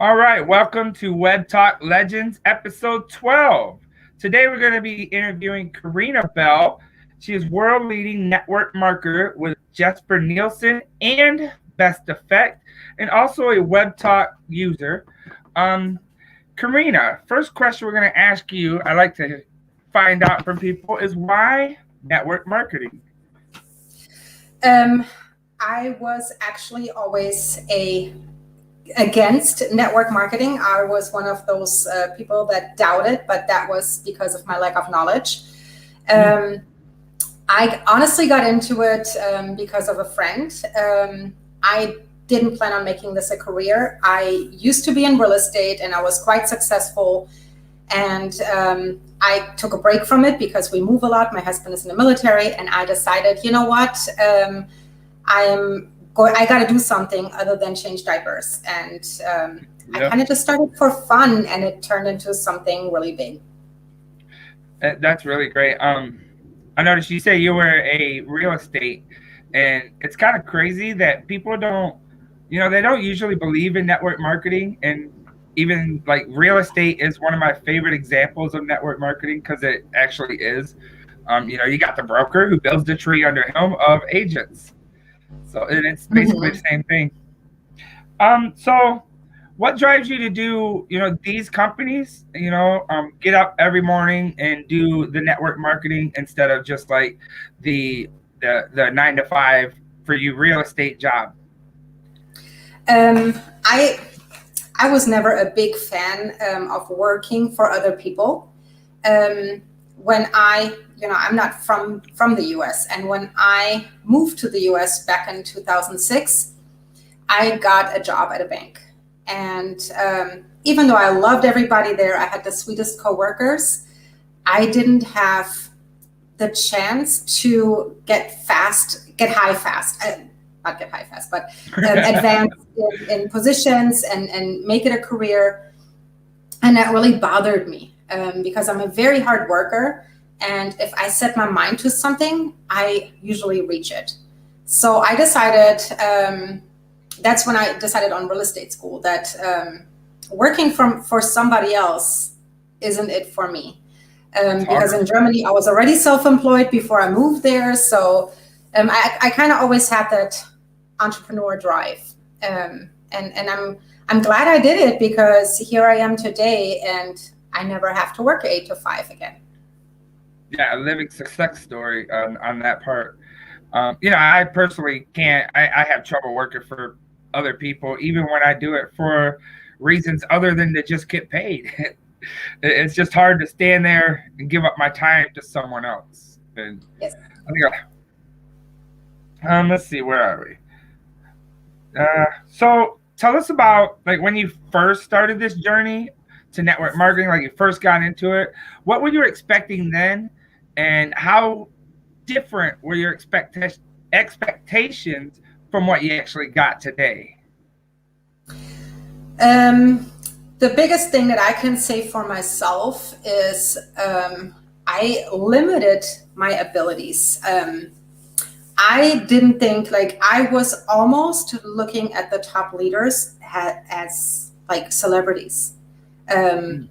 All right, welcome to Webtalk Legends, episode 12. Today we're going to be interviewing Karina Bell. She is world leading network marketer with Jesper Nielsen and Best Effect, and also a Webtalk user. Um, Karina, first question we're going to ask you, I like to find out from people, is why network marketing? Um, I was actually always a against network marketing. I was one of those people that doubted, but that was because of my lack of knowledge. Um, I honestly got into it because of a friend. I didn't plan on making this a career. I used to be in real estate and I was quite successful. And I took a break from it because we move a lot. My husband is in the military, and I decided, you know what? I got to do something other than change diapers. And I Yep. kind of just started for fun, and it turned into something really big. That's really great. I noticed you say you were a real estate, and it's kind of crazy that people don't, they don't usually believe in network marketing, and even like real estate is one of my favorite examples of network marketing because it actually is. You got the broker who builds the tree under him of agents, so and it's basically the Mhm. same thing. So what drives you to do, these companies, get up every morning and do the network marketing instead of just like the 9 to 5 for you real estate job? Um, I I was never a big fan of working for other people. When I'm not from the U.S. and when I moved to the U.S. back in 2006, I got a job at a bank. And even though I loved everybody there, I had the sweetest coworkers. I didn't have the chance to get high fast, not get high fast, but advance in positions and make it a career. And that really bothered me because I'm a very hard worker. And if I set my mind to something, I usually reach it. So I decided, that's when I decided on real estate school that working for somebody else isn't it for me. It's Because hard. in Germany, I was already self-employed before I moved there. So I kind of always had that entrepreneur drive. And I'm glad I did it because here I am today and I never have to work 8 to 5 again. Yeah, a living success story on that part. I personally can't. I have trouble working for other people, even when I do it for reasons other than to just get paid. It's just hard to stand there and give up my time to someone else. And Yes. I think, let's see, where are we? So tell us about like when you first started this journey to network marketing, like you first got into it. What were you expecting then, and how different were your expectations from what you actually got today? Um, the biggest thing that I can say for myself is I limited my abilities. I didn't think like I was almost looking at the top leaders as like celebrities. Um,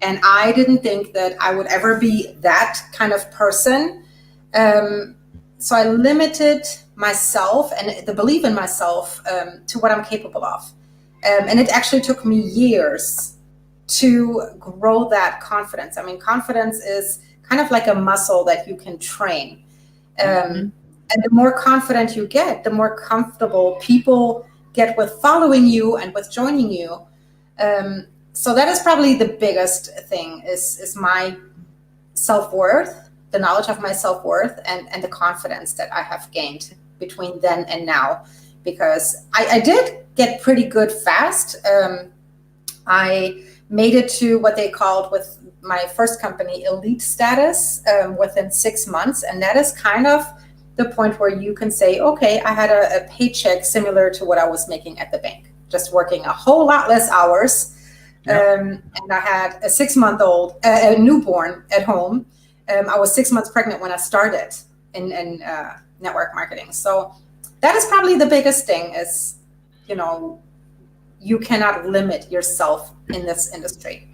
and I didn't think that I would ever be that kind of person. Um, so I limited myself and the belief in myself to what I'm capable of. And it actually took me years to grow that confidence. I mean, confidence is kind of like a muscle that you can train. Mm-hmm. And the more confident you get, the more comfortable people get with following you and with joining you. So that is probably the biggest thing is my self-worth, the knowledge of my self-worth and the confidence that I have gained between then and now. Because I did get pretty good fast. I made it to what they called with my first company elite status within 6 months. And that is kind of the point where you can say, okay, I had a paycheck similar to what I was making at the bank, just working a whole lot less hours. Yep. And I had a 6-month-old, a newborn at home. I was 6 months pregnant when I started in network marketing. So that is probably the biggest thing is, you know, you cannot limit yourself in this industry.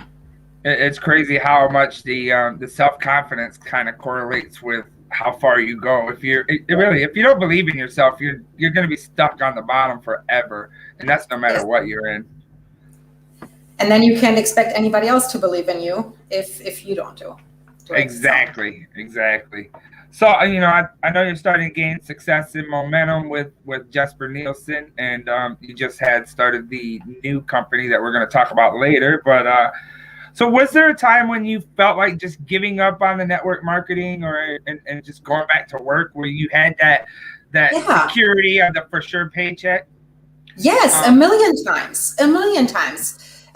It's crazy how much the self-confidence kind of correlates with how far you go. If you're really, if you don't believe in yourself, you're going to be stuck on the bottom forever, and that's no matter Yes. what you're in. And then you can't expect anybody else to believe in you if you don't do it. Exactly. So I know you're starting to gain success and momentum with Jesper Nielsen, and you just had started the new company that we're going to talk about later. But so was there a time when you felt like just giving up on the network marketing and just going back to work, where you had that security of the for sure paycheck? Yes, a million times.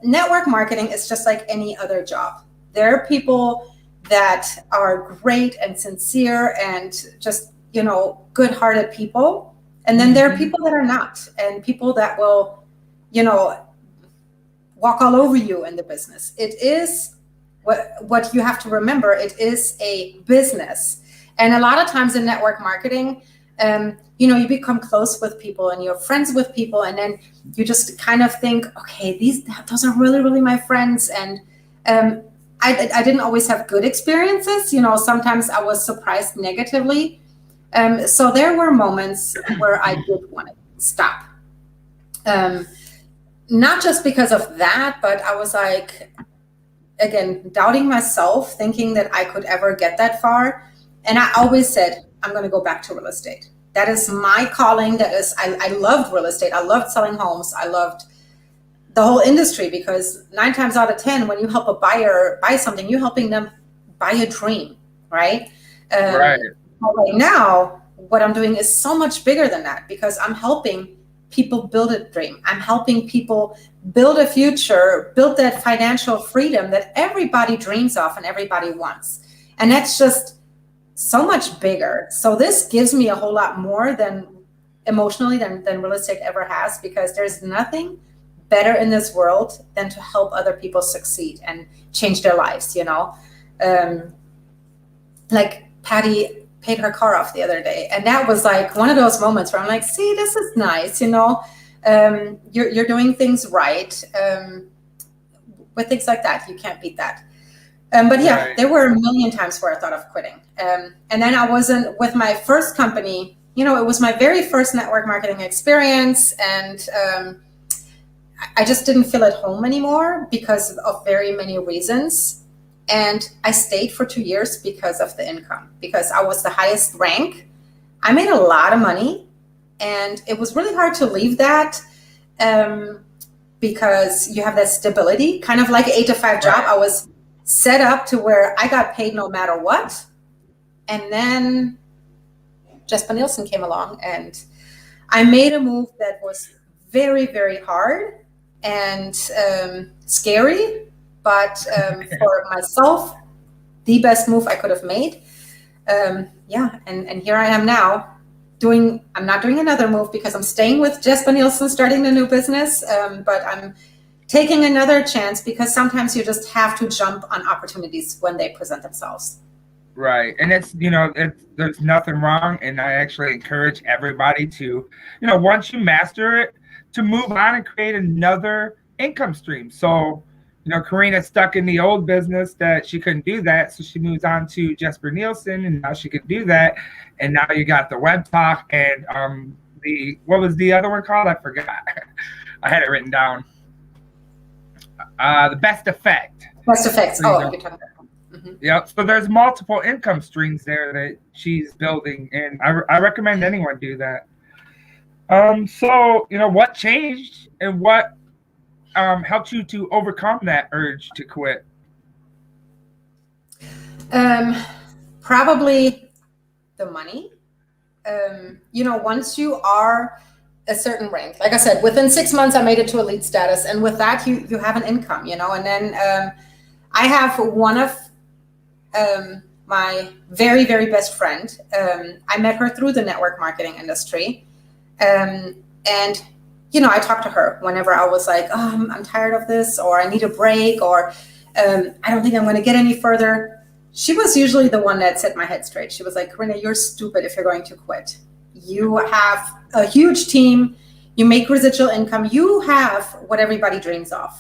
Network marketing is just like any other job. There are people that are great and sincere and just, good-hearted people. And then there are people that are not, and people that will, walk all over you in the business. It is what you have to remember. It is a business. And a lot of times in network marketing, you become close with people and you're friends with people, and then you just kind of think, okay, those are really, really my friends. And I didn't always have good experiences. Sometimes I was surprised negatively. So there were moments where I did want to stop. Not just because of that, but I was like, again, doubting myself, thinking that I could ever get that far. And I always said, I'm going to go back to real estate. That is my calling. I loved real estate. I loved selling homes. I loved the whole industry, because 9 times out of 10, when you help a buyer buy something, you're helping them buy a dream, right? Right. Right now, what I'm doing is so much bigger than that, because I'm helping people build a dream. I'm helping people build a future, build that financial freedom that everybody dreams of and everybody wants. And that's just so much bigger. So this gives me a whole lot more than emotionally than real estate ever has, because there's nothing better in this world than to help other people succeed and change their lives. Like Patty paid her car off the other day, and that was like one of those moments where I'm like, see, this is nice. You're doing things right. With things like that, you can't beat that. But yeah, right. There were a million times where I thought of quitting. And then I wasn't with my first company. It was my very first network marketing experience, and I just didn't feel at home anymore because of very many reasons. And I stayed for 2 years because of the income, because I was the highest rank. I made a lot of money, and it was really hard to leave that because you have that stability, kind of like an 8 to 5 job. Right. I was set up to where I got paid no matter what. And then Jesper Nielsen came along, and I made a move that was very, very hard and scary, but for myself, the best move I could have made. And here I am now I'm not doing another move because I'm staying with Jesper Nielsen, starting the new business, but I'm taking another chance because sometimes you just have to jump on opportunities when they present themselves. Right. And there's nothing wrong. And I actually encourage everybody to, once you master it, to move on and create another income stream. So, Karina's stuck in the old business that she couldn't do that. So she moves on to Jesper Nielsen, and now she can do that. And now you got the Webtalk and what was the other one called? I forgot. I had it written down. The Best Effect. Best Effects. Oh, you're talking about. Mm-hmm. Yep. So there's multiple income streams there that she's building, and I recommend anyone do that. So what changed and what helped you to overcome that urge to quit? Probably the money. Once you are a certain rank, like I said, within 6 months I made it to elite status, and with that you have an income, and then I have one of my very, very best friend. I met her through the network marketing industry, and I talked to her whenever I was like, oh, I'm tired of this, or I need a break, or I don't think I'm going to get any further. She was usually the one that set my head straight. She was like, Karina, you're stupid if you're going to quit. You have a huge team. you make residual income, you have what everybody dreams of.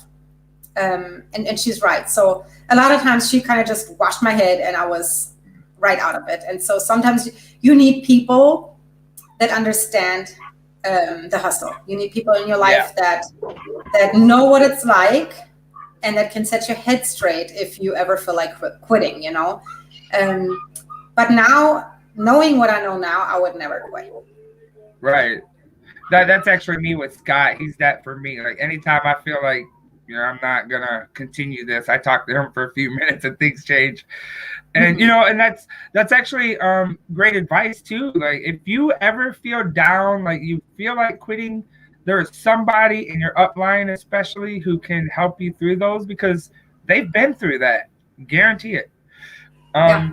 And she's right. So a lot of times she kind of just washed my head and I was right out of it. And so sometimes you need people that understand the hustle. You need people in your life that know what it's like and that can set your head straight if you ever feel like quitting, you know. But now, knowing what I know now, I would never quit. Right. That's actually me with Scott. He's that for me. Like anytime I feel like, you know, I'm not gonna continue this, I talk to him for a few minutes and things change. And you know, and that's actually great advice too. Like if you ever feel down, like you feel like quitting, there is somebody in your upline especially who can help you through those because they've been through that. Guarantee it. Yeah.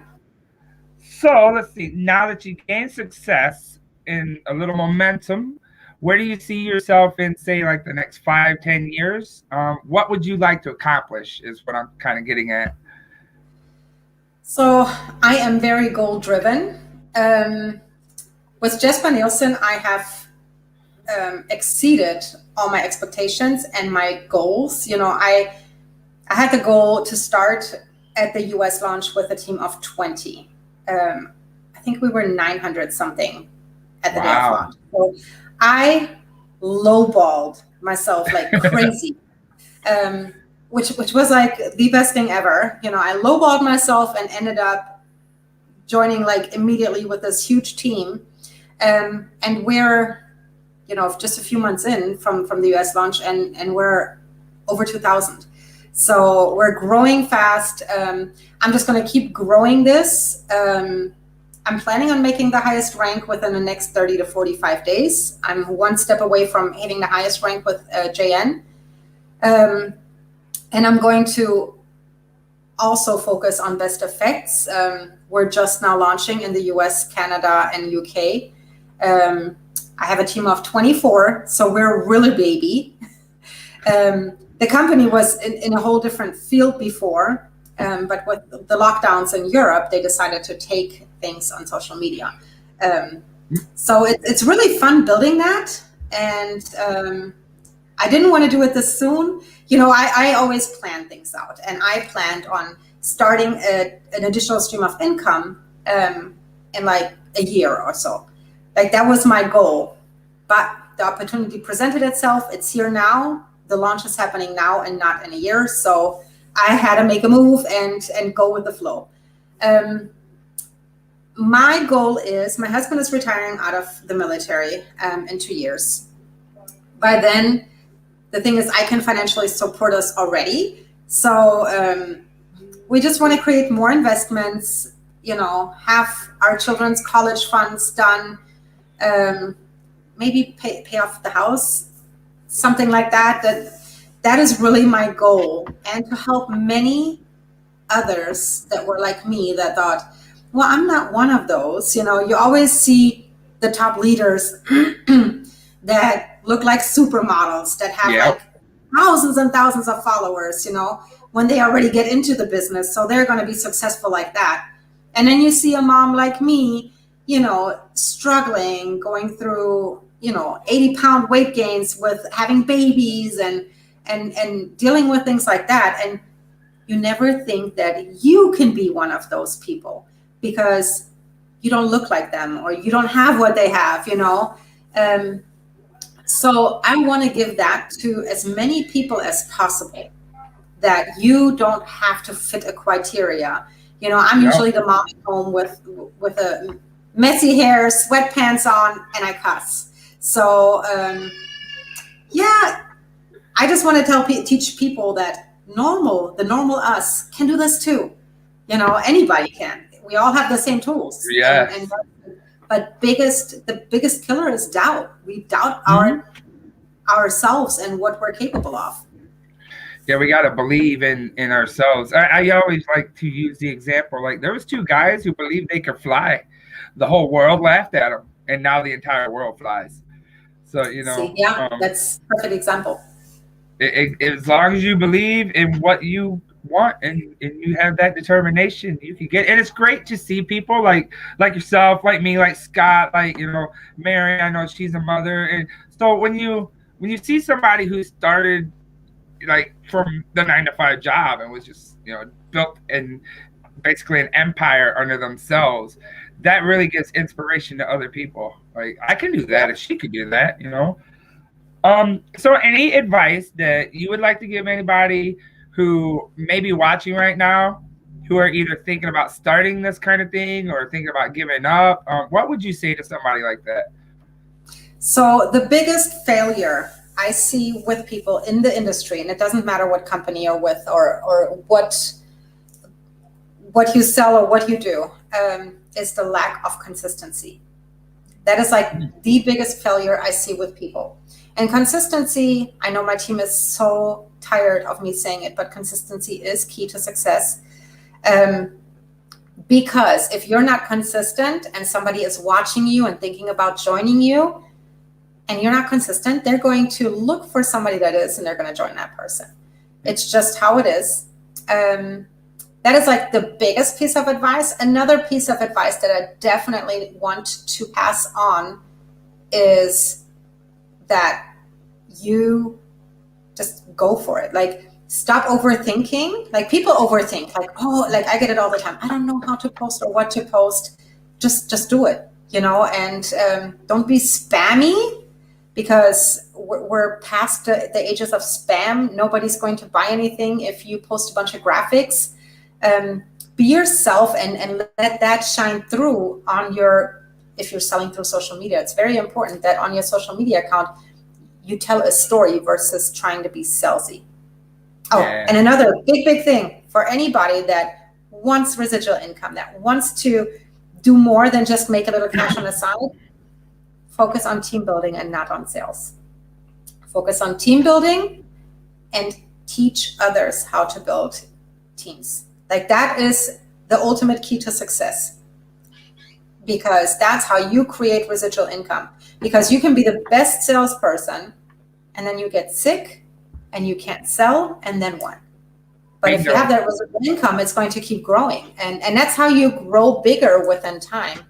So let's see. Now that you gain success and a little momentum, where do you see yourself in, say, like the next 5, 10 years? What would you like to accomplish? Is what I'm kind of getting at. So I am very goal driven. With Jesper Nielsen, I have exceeded all my expectations and my goals. You know, I had the goal to start at the US launch with a team of 20. I think we were 900 something at the day of launch. So I lowballed myself like crazy, which was like the best thing ever. You know, I lowballed myself and ended up joining like immediately with this huge team. And we're, you know, just a few months in from the US launch and we're over 2,000. So we're growing fast. I'm just going to keep growing this. I'm planning on making the highest rank within the next 30 to 45 days. I'm one step away from hitting the highest rank with JN. And I'm going to also focus on best effects. We're just now launching in the US, Canada, and UK. I have a team of 24, so we're really baby. The company was in a whole different field before, but with the lockdowns in Europe, they decided to take things on social media. So it's really fun building that. And I didn't want to do it this soon. You know, I always plan things out, and I planned on starting an additional stream of income in like a year or so. Like that was my goal, but the opportunity presented itself. It's here now. The launch is happening now and not in a year. So I had to make a move and go with the flow. My goal is, my husband is retiring out of the military in 2 years. By then, the thing is, I can financially support us already. So we just want to create more investments, you know, have our children's college funds done, maybe pay off the house, something like that. That is really my goal, and to help many others that were like me that thought, well, I'm not one of those. You know, you always see the top leaders that look like supermodels that have like thousands and thousands of followers, you know, when they already get into the business. So they're going to be successful like that. And then you see a mom like me, you know, struggling, going through, you know, 80-pound weight gains with having babies and dealing with things like that. And you never think that you can be one of those people because you don't look like them or you don't have what they have, you know. So I want to give that to as many people as possible, that you don't have to fit a criteria. You know, I'm usually the mom at home with a messy hair, sweatpants on, and I cuss. So yeah, I just want to teach people that the normal us can do this too. You know, anybody can. We all have the same tools. Yeah. But the biggest killer is doubt. We doubt ourselves and what we're capable of. Yeah, we got to believe in ourselves. I always like to use the example, like there was two guys who believed they could fly. The whole world laughed at them, and now the entire world flies. So, you know. See, that's a perfect example. As long as you believe in what you want and you have that determination, you can get. And it's great to see people like yourself, like me, like Scott, like Mary. I know she's a mother, and so when you see somebody who started like from the 9 to 5 job and was just built in basically an empire under themselves, that really gives inspiration to other people. Like, I can do that if she could do that. So any advice that you would like to give anybody who may be watching right now, who are either thinking about starting this kind of thing or thinking about giving up, what would you say to somebody like that? So the biggest failure I see with people in the industry, and it doesn't matter what company you're with or what you sell or what you do, is the lack of consistency. That is like the biggest failure I see with people. And consistency, I know my team is so tired of me saying it, but consistency is key to success. Because if you're not consistent and somebody is watching you and thinking about joining you, and you're not consistent, they're going to look for somebody that is, and they're going to join that person. It's just how it is. That is like the biggest piece of advice. Another piece of advice that I definitely want to pass on is that you just go for it. Like, stop overthinking. Like, people overthink, like, oh, like I get it all the time. I don't know how to post or what to post. Just do it, and don't be spammy, because we're past the ages of spam. Nobody's going to buy anything if you post a bunch of graphics. Be yourself and let that shine through if you're selling through social media. It's very important that on your social media account, you tell a story versus trying to be salesy. Oh, yeah. And another big thing for anybody that wants residual income, that wants to do more than just make a little cash on the side, focus on team building and not on sales. Focus on team building and teach others how to build teams. Like, that is the ultimate key to success, because that's how you create residual income. Because you can be the best salesperson and then you get sick and you can't sell, and then what? But if you have that residual income, it's going to keep growing. And that's how you grow bigger within time,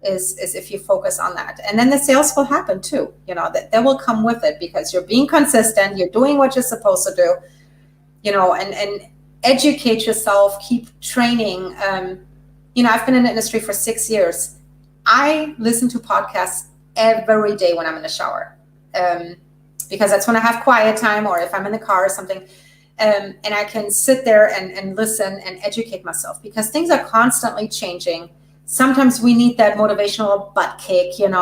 is if you focus on that. And then the sales will happen too. That will come with it, because you're being consistent, you're doing what you're supposed to do, and educate yourself, keep training. I've been in the industry for 6 years. I listen to podcasts every day when I'm in the shower, because that's when I have quiet time, or if I'm in the car or something. And I can sit there and listen and educate myself, because things are constantly changing. Sometimes we need that motivational butt kick, and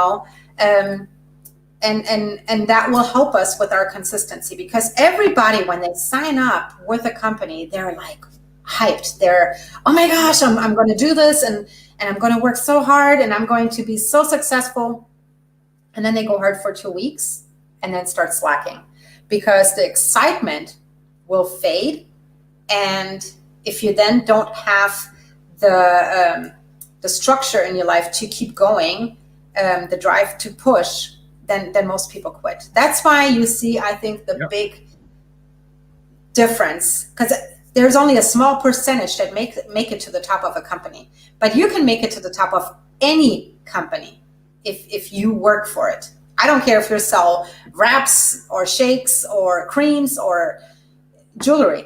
that will help us with our consistency, because everybody, when they sign up with a company, they're like hyped. They're, oh my gosh, I'm going to do this, and I'm going to work so hard, and I'm going to be so successful. And then they go hard for 2 weeks and then start slacking, because the excitement will fade. And if you then don't have the structure in your life to keep going, the drive to push, then most people quit. That's why you see, I think, the big difference, because there's only a small percentage that make it to the top of a company. But you can make it to the top of any company if you work for it. I don't care if you sell wraps or shakes or creams or jewelry.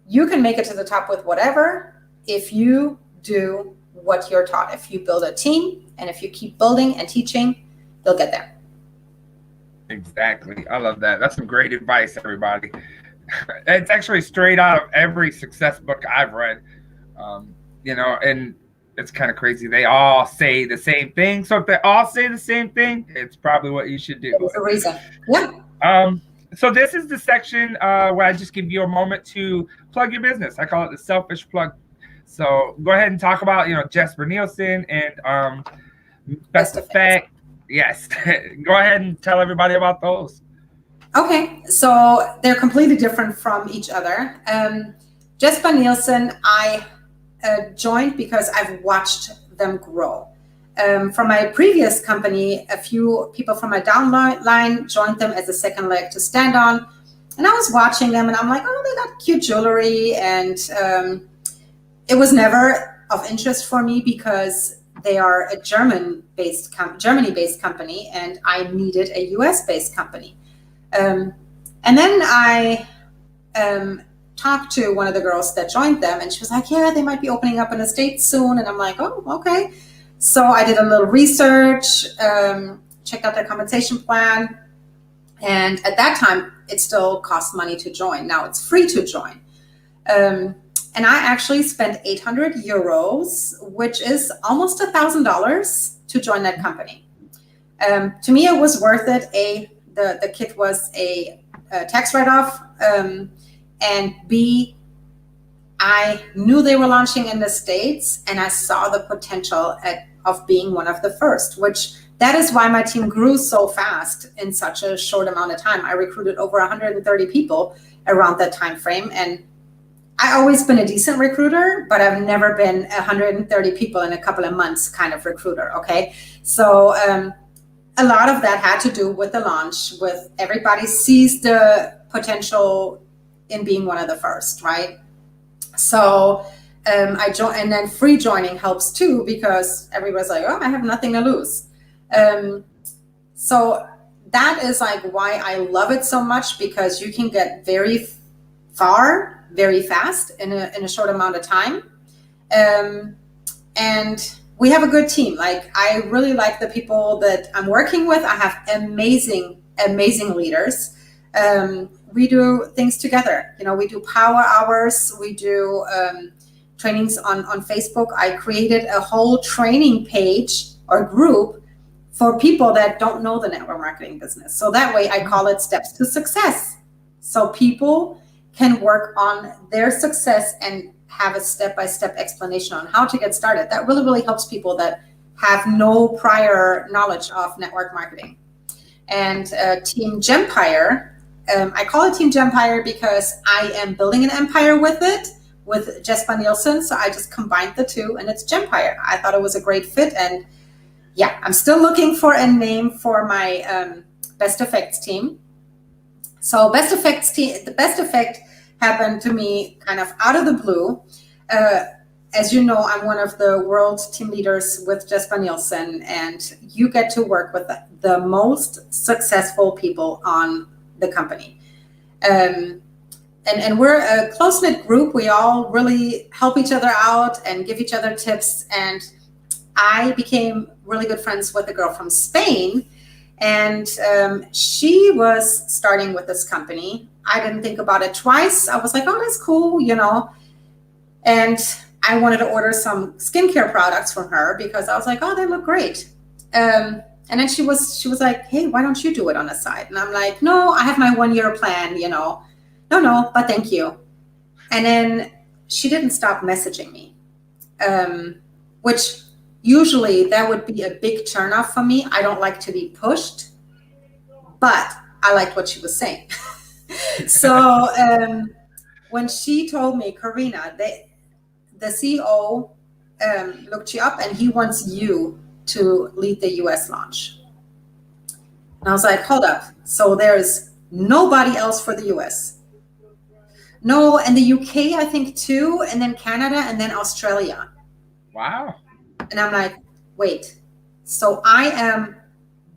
You can make it to the top with whatever if you do what you're taught. If you build a team and if you keep building and teaching, you'll get there. Exactly. I love that. That's some great advice, everybody. It's actually straight out of every success book I've read. And it's kind of crazy. They all say the same thing. So if they all say the same thing, it's probably what you should do. There's a reason. Yeah. So this is the section where I just give you a moment to plug your business. I call it the selfish plug. So go ahead and talk about, Jesper Nielsen and Best Effect. Yes. Go ahead and tell everybody about those. Okay. So they're completely different from each other. Jesper Nielsen, I joined because I've watched them grow. From my previous company, a few people from my downline joined them as a second leg to stand on. And I was watching them, and I'm like, oh, they got cute jewelry, and it was never of interest for me because they are a Germany-based company, and I needed a US-based company. And then I talked to one of the girls that joined them, and she was like, yeah, they might be opening up in the States soon. And I'm like, oh, okay. So I did a little research, checked out their compensation plan. And at that time, it still cost money to join. Now it's free to join. And I actually spent 800 euros, which is almost $1,000 to join that company. To me, it was worth it. The kit was a tax write-off, and B, I knew they were launching in the States, and I saw the potential of being one of the first, which that is why my team grew so fast in such a short amount of time. I recruited over 130 people around that time frame, and I've always been a decent recruiter, but I've never been 130 people in a couple of months kind of recruiter, okay? So a lot of that had to do with the launch, with everybody sees the potential in being one of the first, right? So I joined, and then free joining helps too, because everybody's like, oh, I have nothing to lose. So that is like why I love it so much, because you can get very far very fast in a short amount of time. And we have a good team. Like, I really like the people that I'm working with. I have amazing leaders. We do things together. You know, we do power hours. We do trainings on Facebook. I created a whole training page or group for people that don't know the network marketing business. So that way I call it Steps to Success. So people can work on their success and have a step-by-step explanation on how to get started. That really, really helps people that have no prior knowledge of network marketing. And Team Gempire, I call it Team Gempire because I am building an empire with it, with Jesper Nielsen. So I just combined the two, and it's Gempire. I thought it was a great fit. And yeah, I'm still looking for a name for my Best Effects team. So Best Effects team, the Best Effect happened to me kind of out of the blue. As you know, I'm one of the world team leaders with Jesper Nielsen, and you get to work with the most successful people on the company. And we're a close-knit group. We all really help each other out and give each other tips. And I became really good friends with a girl from Spain, and she was starting with this company. I didn't think about it twice. I was like, oh, that's cool, you know. And I wanted to order some skincare products from her because I was like, oh, they look great. And then she was like, hey, why don't you do it on the side? And I'm like, no, I have my 1-year plan, you know. No, but thank you. And then she didn't stop messaging me, which usually that would be a big turnoff for me. I don't like to be pushed, but I liked what she was saying. So when she told me, Karina, the CEO looked you up and he wants you to lead the US launch. And I was like, hold up. So there's nobody else for the US. No, and the UK, I think too, and then Canada, and then Australia. Wow. And I'm like, wait, so I am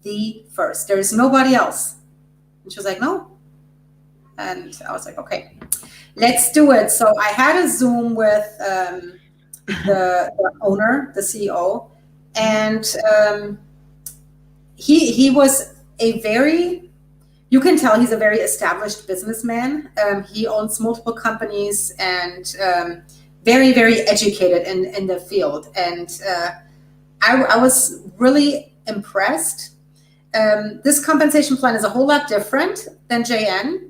the first. There is nobody else. And she was like, no. And I was like, okay, let's do it. So I had a Zoom with the owner, the CEO, and he was a very, you can tell he's a very established businessman. He owns multiple companies and very, very educated in the field. And I was really impressed. This compensation plan is a whole lot different than JN.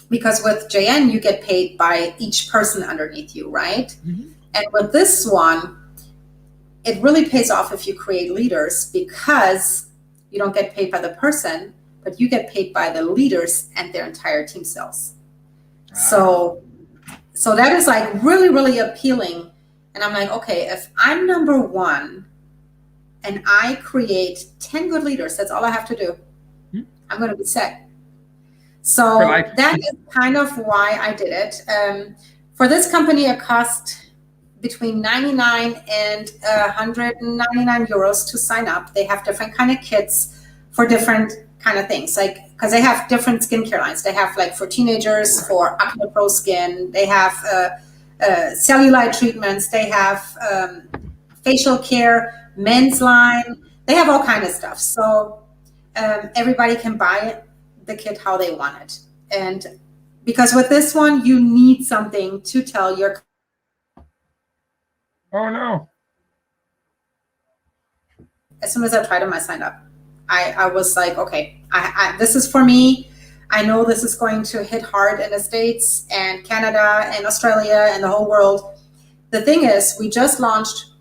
Because with JN, you get paid by each person underneath you, right? Mm-hmm. And with this one, it really pays off if you create leaders, because you don't get paid by the person, but you get paid by the leaders and their entire team cells. Wow. So that is like really, really appealing. And I'm like, okay, if I'm number one and I create 10 good leaders, that's all I have to do. Mm-hmm. I'm going to be set. So that is kind of why I did it. For this company, it cost between 99 and 199 euros to sign up. They have different kind of kits for different kind of things, like because they have different skincare lines. They have like for teenagers, for acne pro skin. They have cellulite treatments. They have facial care, men's line. They have all kind of stuff. So everybody can buy the kit how they want it. And because with this one, you need something to tell your. Oh no. As soon as I tried them, I signed up. I was like, okay, this is for me. I know this is going to hit hard in the States and Canada and Australia and the whole world. The thing is, we just launched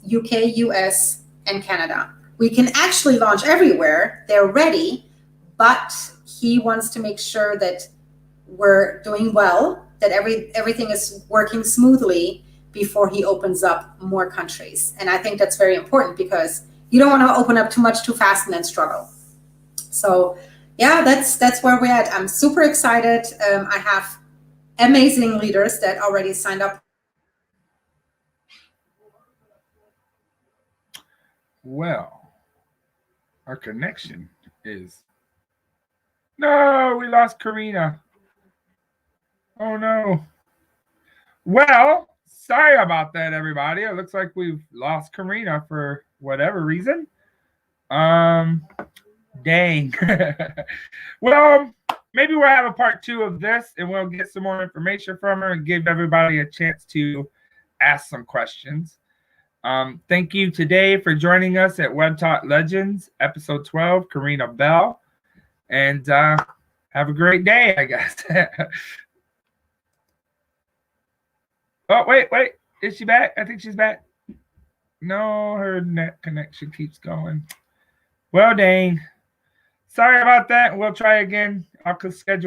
UK, US, and Canada. We can actually launch everywhere. They're ready, but he wants to make sure that we're doing well, that everything is working smoothly before he opens up more countries. And I think that's very important because you don't want to open up too much too fast and then struggle. So yeah, that's where we're at. I'm super excited. I have amazing leaders that already signed up. Well, our connection is... No, we lost Karina. Oh no. Well, sorry about that, everybody. It looks like we've lost Karina for whatever reason. Dang. Well, maybe we'll have a part 2 of this and we'll get some more information from her and give everybody a chance to ask some questions. Thank you today for joining us at Webtalk Legends, episode 12, Karina Bell. And have a great day, I guess. Oh, wait. Is she back? I think she's back. No, her net connection keeps going. Well, dang. Sorry about that. We'll try again. I'll schedule